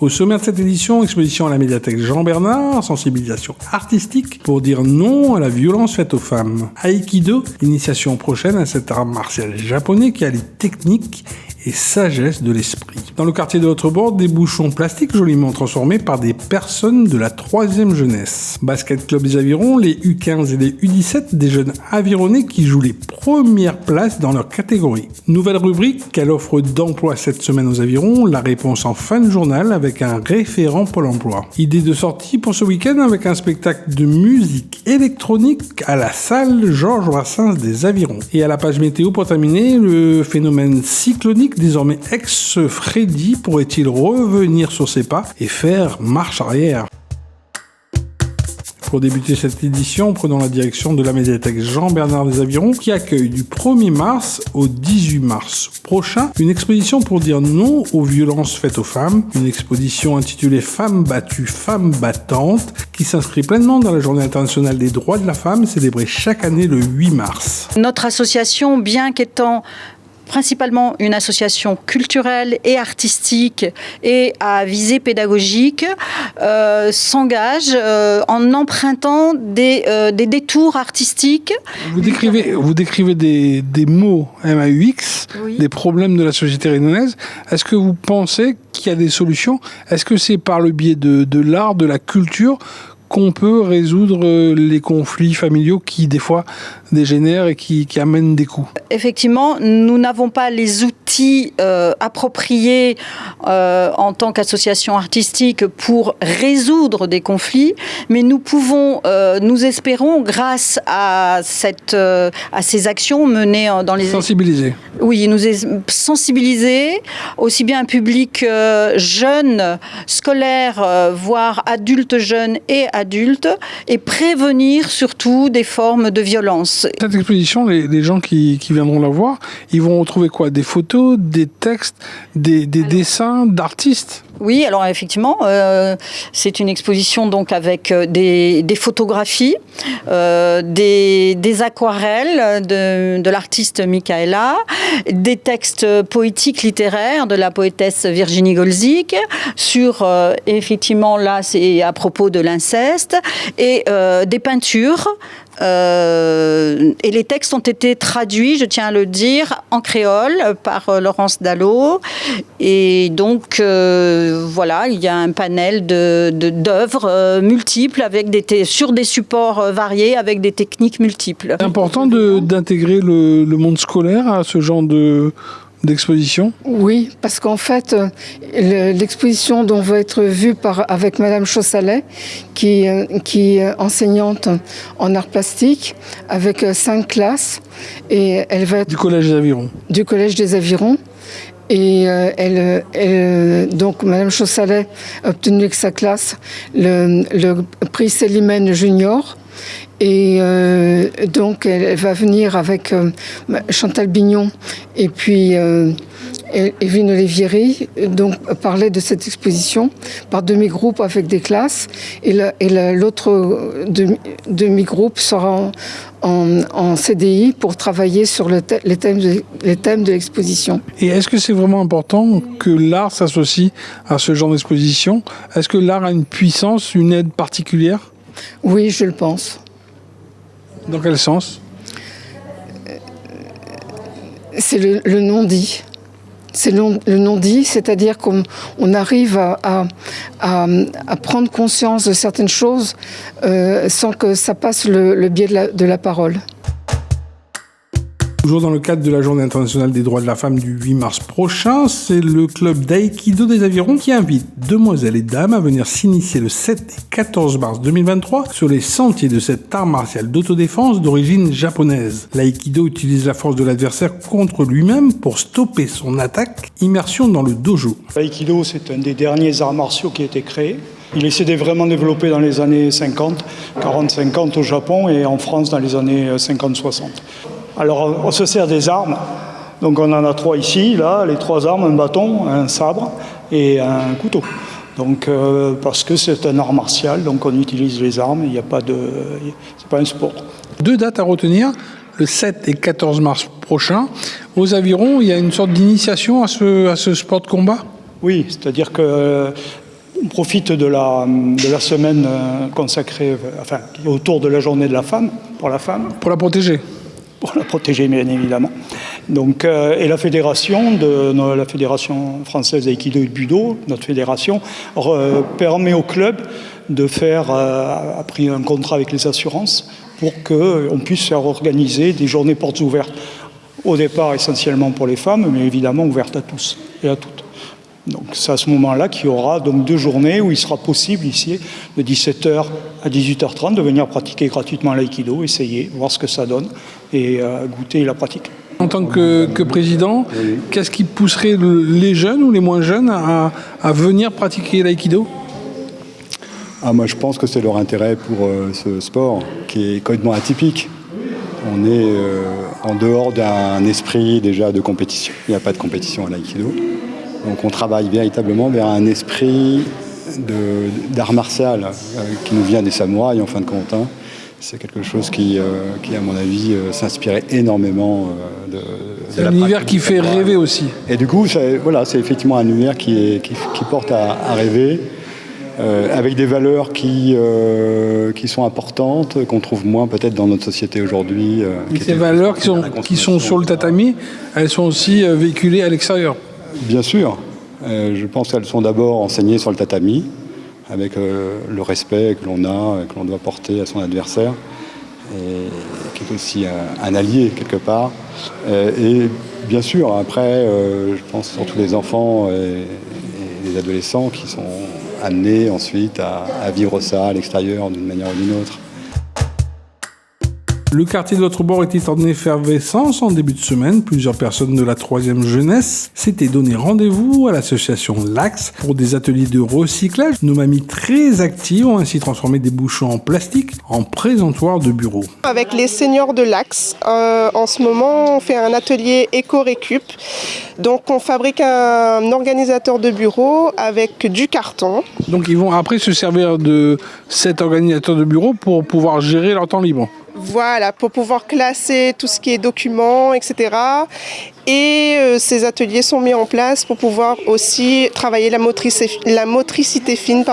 Au sommaire de cette édition, exposition à la médiathèque Jean-Bernard, sensibilisation artistique pour dire non à la violence faite aux femmes. Aïkido, initiation prochaine à cet art martial japonais qui allie technique et sagesse de l'esprit. Dans le quartier de Hautrebord, des bouchons plastiques joliment transformés par des personnes de la 3e jeunesse. Basket Club des Avirons, les U15 et les U17, des jeunes avironnais qui jouent les premières places dans leur catégorie. Nouvelle rubrique, quelle offre d'emploi cette semaine aux Avirons? La réponse en fin de journal avec un référent Pôle emploi. Idée de sortie pour ce week-end avec un spectacle de musique électronique à la salle Georges Brassens des Avirons. Et à la page météo pour terminer, le phénomène cyclonique désormais ex-Freddy pourrait-il revenir sur ses pas et faire marche arrière? Pour débuter cette édition, prenons la direction de la médiathèque Jean-Bernard des Avirons qui accueille du 1er mars au 18 mars prochain une exposition pour dire non aux violences faites aux femmes, une exposition intitulée Femmes battues, femmes battantes qui s'inscrit pleinement dans la Journée internationale des droits de la femme célébrée chaque année le 8 mars. Notre association, bien qu'étant principalement une association culturelle et artistique et à visée pédagogique, s'engage en empruntant des détours artistiques. Vous décrivez des mots MAUX, oui, des problèmes de la société réunionnaise. Est-ce que vous pensez qu'il y a des solutions? Est-ce que c'est par le biais de l'art, de la culture qu'on peut résoudre les conflits familiaux qui, des fois, dégénèrent et qui amènent des coups? Effectivement, nous n'avons pas les outils appropriés en tant qu'association artistique pour résoudre des conflits, mais nous pouvons, nous espérons, grâce à ces actions menées dans les... Sensibiliser. Oui, nous sensibiliser aussi bien un public jeune, scolaire, voire adulte jeune et adultes, et prévenir surtout des formes de violence. Cette exposition, les gens qui viendront la voir, ils vont retrouver quoi? Des photos, des textes, des dessins d'artistes? Oui, alors effectivement, c'est une exposition donc avec des photographies, des aquarelles de l'artiste Michaela, des textes poétiques littéraires de la poétesse Virginie Golzik sur, effectivement, là c'est à propos de l'inceste, et des peintures. Et les textes ont été traduits, je tiens à le dire, en créole par Laurence Dallot. Et donc, voilà, il y a un panel d'œuvres multiples avec sur des supports variés avec des techniques multiples. C'est important d'intégrer le monde scolaire à ce genre d'exposition? Oui, parce qu'en fait, l'exposition dont va être vue avec Madame Chaussalet, qui est enseignante en arts plastiques, avec 5 classes, et elle va être... Du Collège des Avirons. Du Collège des Avirons. Et donc, Madame Chaussalet a obtenu avec sa classe le prix Célimène Junior. Et donc, elle va venir avec Chantal Bignon et puis Evelyne Olivieri, donc parler de cette exposition par demi-groupe avec des classes. Et l'autre demi-groupe sera en CDI pour travailler sur les thèmes de l'exposition. Et est-ce que c'est vraiment important que l'art s'associe à ce genre d'exposition? Est-ce que l'art a une puissance, une aide particulière? Oui, je le pense. Dans quel sens? C'est le non-dit. C'est le non-dit, c'est-à-dire qu'on arrive à prendre conscience de certaines choses sans que ça passe le biais de la parole. Toujours dans le cadre de la Journée internationale des droits de la femme du 8 mars prochain, c'est le club d'Aïkido des Avirons qui invite demoiselles et dames à venir s'initier le 7 et 14 mars 2023 sur les sentiers de cet art martial d'autodéfense d'origine japonaise. L'aïkido utilise la force de l'adversaire contre lui-même pour stopper son attaque. Immersion dans le dojo. L'aïkido, c'est un des derniers arts martiaux qui a été créé. Il s'est vraiment développé dans les années 50, 40-50 au Japon et en France dans les années 50-60. Alors, on se sert des armes. Donc, on en a 3 ici, là, les 3 armes, un bâton, un sabre et un couteau. Donc, parce que c'est un art martial, donc on utilise les armes, c'est pas un sport. 2 dates à retenir, le 7 et 14 mars prochain. Aux Avirons, il y a une sorte d'initiation à ce sport de combat? Oui, c'est-à-dire que On profite de la semaine consacrée, enfin, autour de la journée de la femme, pour la femme. Pour la protéger. Pour la protéger, bien évidemment. Donc, et la fédération française d'aïkido et de budo, notre fédération, permet au club de faire, a pris un contrat avec les assurances pour qu'on puisse faire organiser des journées portes ouvertes. Au départ, essentiellement pour les femmes, mais évidemment ouvertes à tous et à toutes. Donc c'est à ce moment-là qu'il y aura donc 2 journées où il sera possible ici, de 17h à 18h30, de venir pratiquer gratuitement l'aïkido, essayer, voir ce que ça donne et goûter la pratique. En tant que président, qu'est-ce qui pousserait les jeunes ou les moins jeunes à venir pratiquer l'aïkido ? Moi, je pense que c'est leur intérêt pour ce sport qui est complètement atypique. On est en dehors d'un esprit déjà de compétition. Il n'y a pas de compétition à l'aïkido. Donc on travaille véritablement vers un esprit d'art martial qui nous vient des samouraïs en fin de compte. C'est quelque chose qui à mon avis, s'inspirait énormément de c'est un univers qui fait rêver aussi. Et du coup, c'est effectivement un univers qui porte à rêver, avec des valeurs qui sont importantes, qu'on trouve moins peut-être dans notre société aujourd'hui. Ces valeurs qui sont sur le tatami, elles sont aussi véhiculées à l'extérieur. Bien sûr. Je pense qu'elles sont d'abord enseignées sur le tatami, avec le respect que l'on a, que l'on doit porter à son adversaire, et qui est aussi un allié quelque part. Et bien sûr, après, je pense surtout les enfants et les adolescents qui sont amenés ensuite à vivre ça à l'extérieur d'une manière ou d'une autre. Le quartier de l'Autre-Bord était en effervescence en début de semaine. Plusieurs personnes de la 3e jeunesse s'étaient donné rendez-vous à l'association L'Axe pour des ateliers de recyclage. Nos mamies très actives ont ainsi transformé des bouchons en plastique en présentoirs de bureaux. Avec les seniors de l'Axe, en ce moment, on fait un atelier éco-récup. Donc on fabrique un organisateur de bureau avec du carton. Donc ils vont après se servir de cet organisateur de bureau pour pouvoir gérer leur temps libre. Voilà, pour pouvoir classer tout ce qui est documents, etc. Et ces ateliers sont mis en place pour pouvoir aussi travailler la motricité fine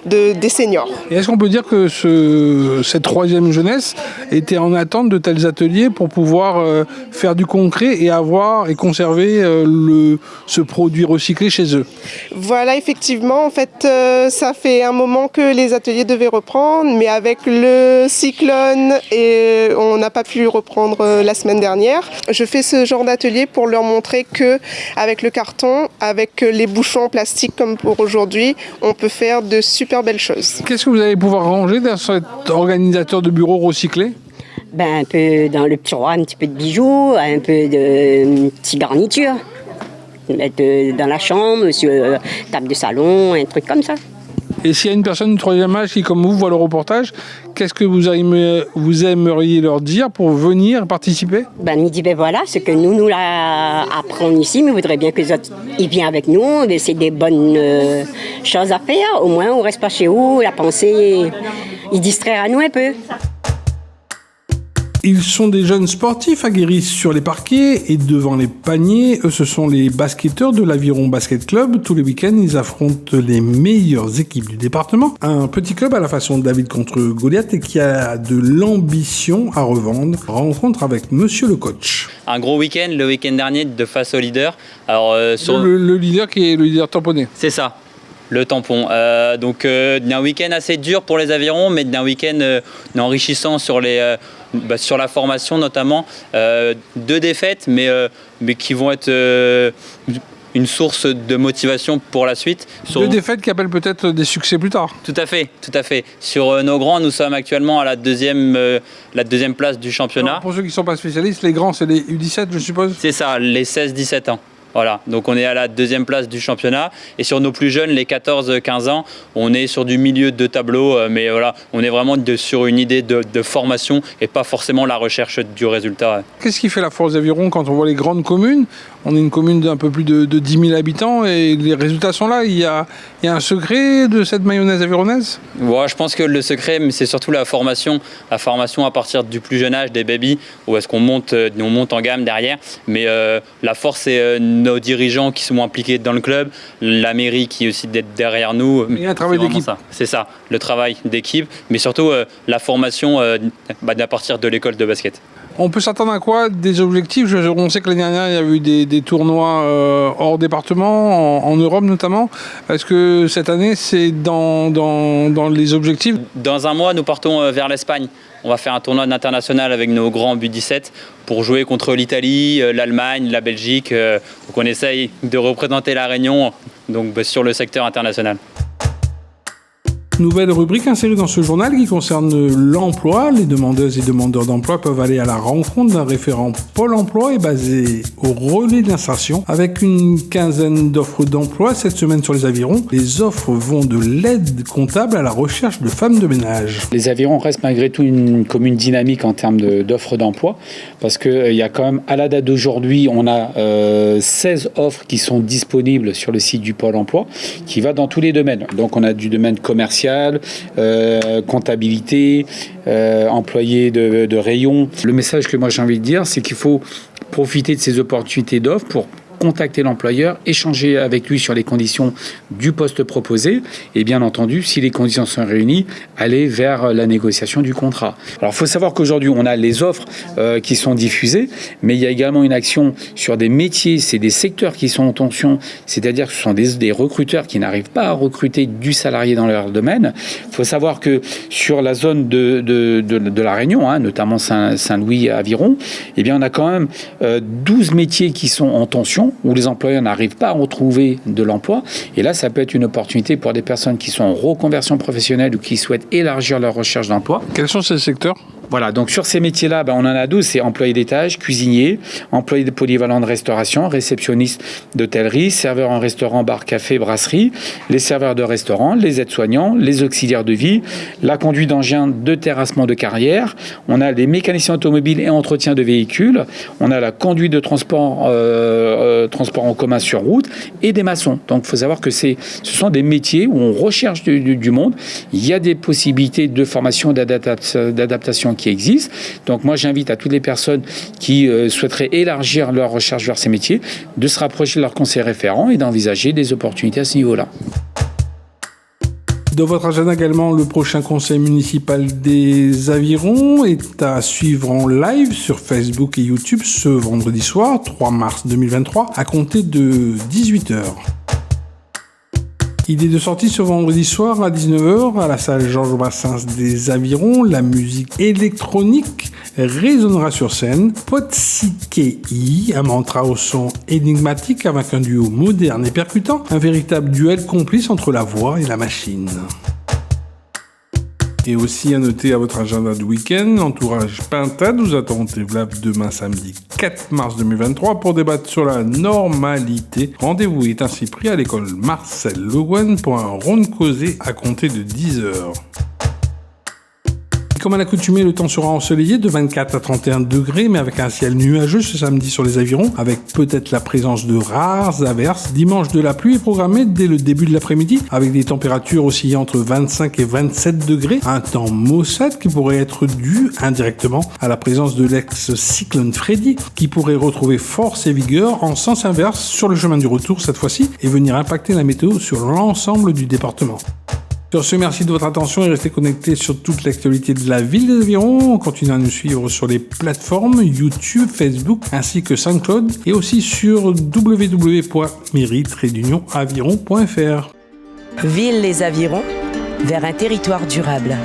des seniors. Et est-ce qu'on peut dire que cette 3e jeunesse était en attente de tels ateliers pour pouvoir faire du concret et conserver ce produit recyclé chez eux ? Voilà, effectivement, en fait, ça fait un moment que les ateliers devaient reprendre, mais avec le cyclone, on n'a pas pu reprendre la semaine dernière. Je fais ce genre d'atelier pour leur montrer que avec le carton, avec les bouchons en plastique comme pour aujourd'hui, on peut faire de super belles choses. Qu'est-ce que vous allez pouvoir ranger dans cet organisateur de bureau recyclé ? Un peu dans le tiroir, un petit peu de bijoux, un peu de petites garnitures. Mettre dans la chambre, sur table de salon, un truc comme ça. Et s'il y a une personne du 3e âge qui, comme vous, voit le reportage, qu'est-ce que vous aimeriez leur dire pour venir participer ? Il dit, voilà, ce que nous apprenons ici, mais on voudrait bien que les autres ils viennent avec nous, c'est des bonnes choses à faire. Au moins, on ne reste pas chez nous, la pensée, ils distraient à nous un peu. Ils sont des jeunes sportifs aguerris sur les parquets et devant les paniers. Eux, ce sont les basketteurs de l'Aviron Basket Club. Tous les week-ends, ils affrontent les meilleures équipes du département. Un petit club à la façon de David contre Goliath et qui a de l'ambition à revendre. Rencontre avec monsieur le coach. Un gros week-end, le week-end dernier, de face au leader. Alors, le leader qui est le leader tamponné. C'est ça. Le tampon. Donc d'un week-end assez dur pour les avirons, mais d'un week-end enrichissant sur la formation notamment. 2 défaites, mais qui vont être une source de motivation pour la suite. 2 défaites qui appellent peut-être des succès plus tard. Tout à fait. Sur nos grands, nous sommes actuellement à la deuxième place du championnat. Alors, pour ceux qui ne sont pas spécialistes, les grands, c'est les U17, je suppose ? C'est ça, les 16-17 ans. Voilà, donc on est à la 2e place du championnat. Et sur nos plus jeunes, les 14-15 ans, on est sur du milieu de tableau. Mais voilà, on est vraiment sur une idée de formation et pas forcément la recherche du résultat. Qu'est-ce qui fait la force d'Aviron quand on voit les grandes communes ? On est une commune d'un peu plus de 10 000 habitants et les résultats sont là. Il y a un secret de cette mayonnaise avironnaise ? Ouais, je pense que le secret, mais c'est surtout la formation à partir du plus jeune âge des babies, où est-ce qu'on monte en gamme derrière. Mais la force, c'est nos dirigeants qui sont impliqués dans le club, la mairie qui est aussi derrière nous. Il y a un travail d'équipe. C'est ça, le travail d'équipe, mais surtout la formation à partir de l'école de basket. On peut s'attendre à quoi des objectifs ? On sait que l'année dernière, il y a eu des tournois hors département, en Europe notamment. Est-ce que cette année, c'est dans les objectifs ? Dans un mois, nous partons vers l'Espagne. On va faire un tournoi international avec nos grands U17 pour jouer contre l'Italie, l'Allemagne, la Belgique. Donc on essaye de représenter la Réunion sur le secteur international. Nouvelle rubrique insérée dans ce journal qui concerne l'emploi. Les demandeuses et demandeurs d'emploi peuvent aller à la rencontre d'un référent Pôle emploi et basé au relais de l'insertion avec une quinzaine d'offres d'emploi cette semaine sur les Avirons. Les offres vont de l'aide comptable à la recherche de femmes de ménage. Les Avirons restent malgré tout une commune dynamique en termes d'offres d'emploi parce qu'il y a quand même, à la date d'aujourd'hui, on a 16 offres qui sont disponibles sur le site du Pôle emploi qui va dans tous les domaines. Donc on a du domaine commercial, comptabilité, employé de rayon. Le message que moi j'ai envie de dire, c'est qu'il faut profiter de ces opportunités d'offres pour contacter l'employeur, échanger avec lui sur les conditions du poste proposé et bien entendu, si les conditions sont réunies, aller vers la négociation du contrat. Alors il faut savoir qu'aujourd'hui on a les offres qui sont diffusées, mais il y a également une action sur des métiers, c'est des secteurs qui sont en tension, c'est-à-dire que ce sont des recruteurs qui n'arrivent pas à recruter du salarié dans leur domaine. Il faut savoir que sur la zone de la Réunion, notamment Saint-Louis-Aviron, eh bien on a quand même 12 métiers qui sont en tension, où les employeurs n'arrivent pas à retrouver de l'emploi. Et là, ça peut être une opportunité pour des personnes qui sont en reconversion professionnelle ou qui souhaitent élargir leur recherche d'emploi. Quels sont ces secteurs ? Voilà, donc sur ces métiers-là, on en a 12, c'est employé d'étage, cuisinier, employé de polyvalent de restauration, réceptionniste d'hôtellerie, serveur en restaurant, bar, café, brasserie, les serveurs de restaurant, les aides-soignants, les auxiliaires de vie, la conduite d'engins de terrassement de carrière, on a les mécaniciens automobiles et entretien de véhicules, on a la conduite de transport en commun sur route et des maçons. Donc il faut savoir que ce sont des métiers où on recherche du monde, il y a des possibilités de formation, d'adaptation qui existent. Donc moi j'invite à toutes les personnes qui souhaiteraient élargir leur recherche vers ces métiers de se rapprocher de leur conseiller référent et d'envisager des opportunités à ce niveau-là. Dans votre agenda également, le prochain conseil municipal des Avirons est à suivre en live sur Facebook et YouTube ce vendredi soir, 3 mars 2023, à compter de 18h. Idée de sortie ce vendredi soir à 19h à la salle Georges Brassens des Avirons. La musique électronique résonnera sur scène. Potsikei, un mantra au son énigmatique avec un duo moderne et percutant. Un véritable duel complice entre la voix et la machine. Et aussi à noter à votre agenda de week-end, l'entourage Pintade vous attend au Tévelab demain samedi 4 mars 2023 pour débattre sur la normalité. Rendez-vous est ainsi pris à l'école Marcel Le Guen pour un rond causé à compter de 10h. Comme à l'accoutumée, le temps sera ensoleillé de 24 à 31 degrés, mais avec un ciel nuageux ce samedi sur les Avirons, avec peut-être la présence de rares averses. Dimanche, de la pluie est programmée dès le début de l'après-midi, avec des températures oscillant entre 25 et 27 degrés. Un temps maussade qui pourrait être dû indirectement à la présence de l'ex-cyclone Freddy, qui pourrait retrouver force et vigueur en sens inverse sur le chemin du retour cette fois-ci, et venir impacter la météo sur l'ensemble du département. Sur ce, merci de votre attention et restez connectés sur toute l'actualité de la ville des Avirons. Continuez à nous suivre sur les plateformes YouTube, Facebook ainsi que SoundCloud et aussi sur www.mairie-aviron.fr. Ville les Avirons, vers un territoire durable.